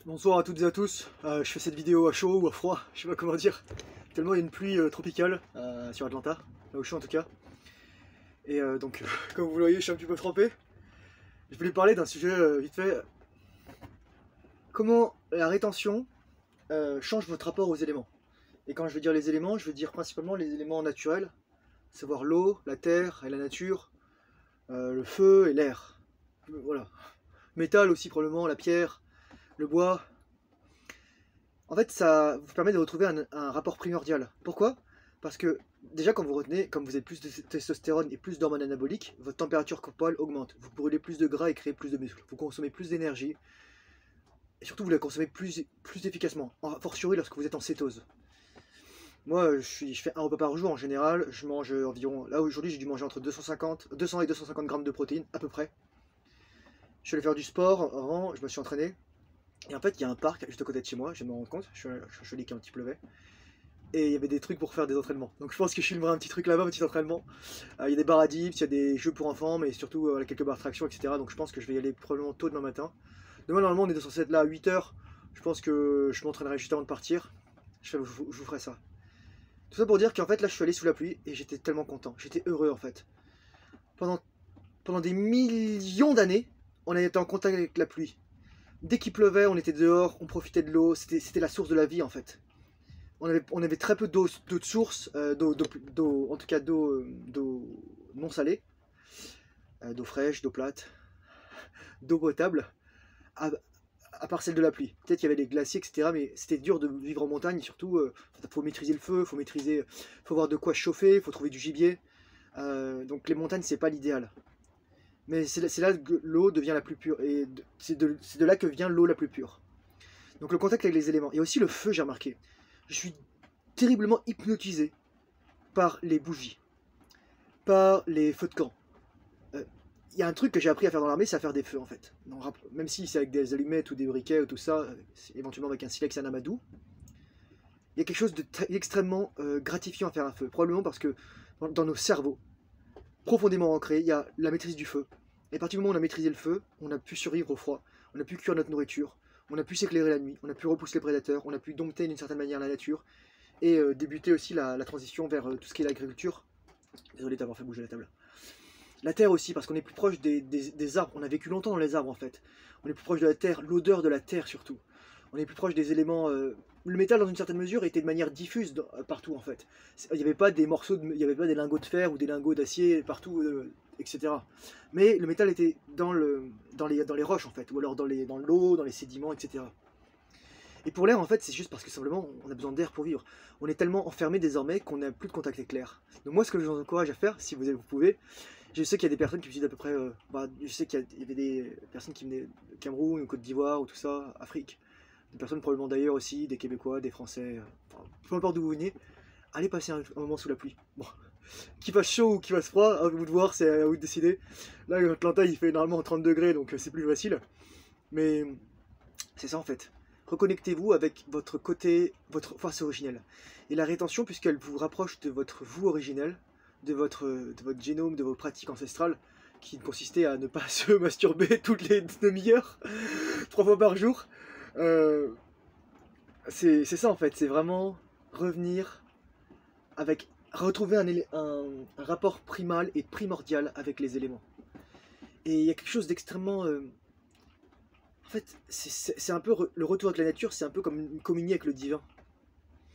Bonsoir à toutes et à tous, je fais cette vidéo à chaud ou à froid, je sais pas comment dire, tellement il y a une pluie tropicale sur Atlanta, là où je suis en tout cas. Et donc, comme vous le voyez, je suis un petit peu trempé. Je voulais parler d'un sujet vite fait. Comment la rétention change votre rapport aux éléments. Et quand je veux dire les éléments, je veux dire principalement les éléments naturels, à savoir l'eau, la terre et la nature, le feu et l'air. Voilà. Métal aussi probablement, la pierre, le bois. En fait, ça vous permet de retrouver un rapport primordial. Pourquoi? Parce que déjà, quand vous retenez, comme vous avez plus de testostérone et plus d'hormones anaboliques, votre température corporelle augmente. Vous brûlez plus de gras et créez plus de muscles. Vous consommez plus d'énergie. Et surtout, vous la consommez plus efficacement. A fortiori lorsque vous êtes en cétose. Moi, je fais un repas par jour en général. Je mange environ. Là, aujourd'hui, j'ai dû manger entre 200 et 250 grammes de protéines, à peu près. Je suis allé faire du sport avant, je me suis entraîné. Et en fait, il y a un parc juste à côté de chez moi, je me rends compte. Je suis allé quand il pleuvait. Et il y avait des trucs pour faire des entraînements. Donc je pense que je filmerai un petit truc là-bas, un petit entraînement. Il y a des barres à dips, il y a des jeux pour enfants, mais surtout quelques barres de traction, etc. Donc je pense que je vais y aller probablement tôt demain matin. Demain, normalement, on est censé être là à 8h. Je pense que je m'entraînerai juste avant de partir. Je vous ferai ça. Tout ça pour dire qu'en fait, là, je suis allé sous la pluie et j'étais tellement content. J'étais heureux, en fait. Pendant des millions d'années, on a été en contact avec la pluie. Dès qu'il pleuvait, on était dehors, on profitait de l'eau. C'était la source de la vie, en fait. On avait très peu d'eau de source, en tout cas d'eau non salée, d'eau fraîche, d'eau plate, d'eau potable, à, à part celle de la pluie. Peut-être qu'il y avait des glaciers, etc. Mais c'était dur de vivre en montagne, et surtout, faut maîtriser le feu, faut avoir de quoi chauffer, faut trouver du gibier. Donc les montagnes, c'est pas l'idéal. Mais c'est là que l'eau devient la plus pure, et c'est de là que vient l'eau la plus pure. Donc le contact avec les éléments. Et aussi le feu, j'ai remarqué. Je suis terriblement hypnotisé par les bougies, par les feux de camp. Il y a un truc que j'ai appris à faire dans l'armée, c'est à faire des feux en fait. Donc, même si c'est avec des allumettes ou des briquets ou tout ça, éventuellement avec un silex et un amadou, il y a quelque chose d'extrêmement gratifiant à faire un feu. Probablement parce que dans nos cerveaux, profondément ancrés, il y a la maîtrise du feu. Et à partir du moment où on a maîtrisé le feu, on a pu survivre au froid, on a pu cuire notre nourriture, on a pu s'éclairer la nuit, on a pu repousser les prédateurs, on a pu dompter d'une certaine manière la nature, et débuter aussi la transition vers tout ce qui est l'agriculture. Désolé d'avoir fait bouger la table. La terre aussi, parce qu'on est plus proche des arbres. On a vécu longtemps dans les arbres en fait. On est plus proche de la terre, l'odeur de la terre surtout. On est plus proche des éléments. Le métal, dans une certaine mesure, était de manière diffuse partout en fait. Il n'y avait pas des morceaux, il n'y avait pas des lingots de fer ou des lingots d'acier partout, etc. Mais le métal était dans les roches en fait, ou alors dans l'eau, dans les sédiments, etc. Et pour l'air, en fait, c'est juste parce que simplement, on a besoin d'air pour vivre. On est tellement enfermé désormais qu'on n'a plus de contact avec l'air. Donc moi, ce que je vous encourage à faire, si vous pouvez, je sais qu'il y a des personnes qui me disent à peu près... je sais qu'il y avait des personnes qui venaient de Cameroun, Côte d'Ivoire, ou tout ça, Afrique. Des personnes probablement d'ailleurs aussi, des Québécois, des Français, peu importe d'où vous venez, allez passer un moment sous la pluie. Bon, qu'il fasse chaud ou qu'il fasse froid, à vous de voir, c'est à vous de décider. Là, Atlanta, il fait normalement 30 degrés, donc c'est plus facile. Mais c'est ça en fait. Reconnectez-vous avec votre face originelle. Et la rétention, puisqu'elle vous rapproche de votre vous originel, de votre génome, de vos pratiques ancestrales, qui consistaient à ne pas se masturber toutes les demi-heures, 3 fois par jour. C'est ça en fait, c'est vraiment revenir avec, retrouver un rapport primal et primordial avec les éléments. Et il y a quelque chose d'extrêmement... En fait, c'est un peu le retour avec la nature, c'est un peu comme une communier avec le divin.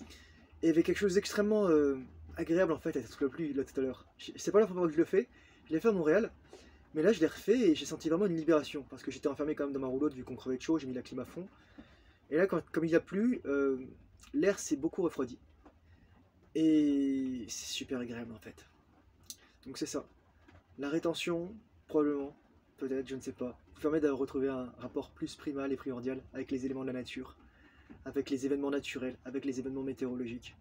Et il y avait quelque chose d'extrêmement agréable en fait à être sous la pluie là tout à l'heure. C'est pas la première fois que je le fais, je l'ai fait à Montréal, mais là je l'ai refait et j'ai senti vraiment une libération parce que j'étais enfermé quand même dans ma roulotte vu qu'on crevait de chaud, j'ai mis la clim à fond. Et là, comme il a plu, l'air s'est beaucoup refroidi. Et c'est super agréable en fait. Donc c'est ça. La rétention, probablement, peut-être, je ne sais pas, vous permet de retrouver un rapport plus primal et primordial avec les éléments de la nature, avec les événements naturels, avec les événements météorologiques.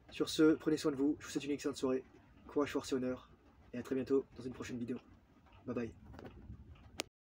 Sur ce, prenez soin de vous, je vous souhaite une excellente soirée, courage, force et honneur, et à très bientôt dans une prochaine vidéo. Bye bye.